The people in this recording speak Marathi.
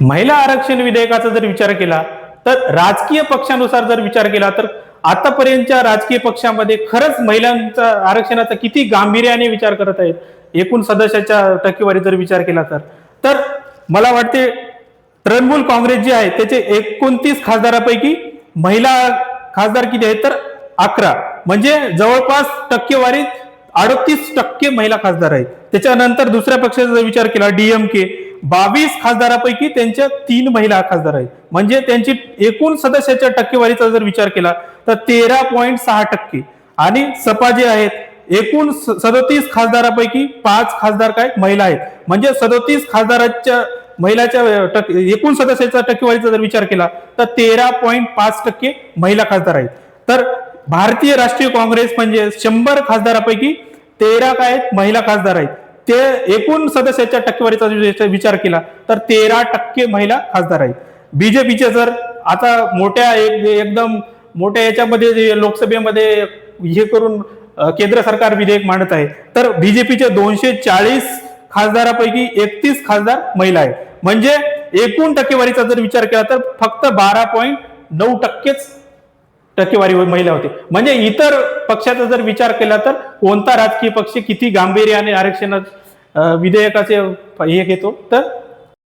महिला आरक्षण विधेयकाचा जर विचार केला तर राजकीय पक्षानुसार जर विचार केला तर आतापर्यंतच्या राजकीय पक्षामध्ये खरंच महिलांचा आरक्षणाचा किती गांभीर्याने विचार करत आहेत, एकूण सदस्याच्या टक्केवारी जर विचार केला तर मला वाटते तृणमूल काँग्रेस जे आहे त्याचे 29 खासदारापैकी महिला खासदार किती आहेत तर 11, म्हणजे जवळपास टक्केवारीत 38% महिला खासदार आहेत. त्याच्यानंतर दुसऱ्या पक्षाचा जर विचार केला डीएमके 22 खासदारापैकी त्यांच्या 3 महिला खासदार आहेत, म्हणजे त्यांची एकूण सदस्याच्या टक्केवारीचा जर विचार केला तर 13.6%. आणि सपा जे आहेत एकूण 37 खासदारापैकी 5 खासदार काय महिला आहेत, म्हणजे 37 खासदाराच्या महिलाच्या एकूण सदस्याचा टक्केवारीचा जर विचार केला तर 13.5% महिला खासदार आहेत. तर भारतीय राष्ट्रीय काँग्रेस म्हणजे 100 खासदारापैकी 13 काय आहेत महिला खासदार आहेत. ते एकूण सदस्याच्या टक्केवारीचा विचार केला तर 13% महिला खासदार आहेत. बीजेपीचे जर आता एकदम मोठ्या याच्यामध्ये लोकसभेमध्ये हे करून केंद्र सरकार विधेयक मांडत आहे, तर बीजेपीचे 240 खासदारापैकी 31 खासदार महिला आहेत, म्हणजे एकूण टक्केवारीचा जर विचार केला तर फक्त 12.9% टक्केवारी महिला होते. म्हणजे इतर पक्षाचा जर विचार केला तर कोणता राजकीय पक्ष किती गांभीर्याने आरक्षण विधेयकाचे हे घेतो तर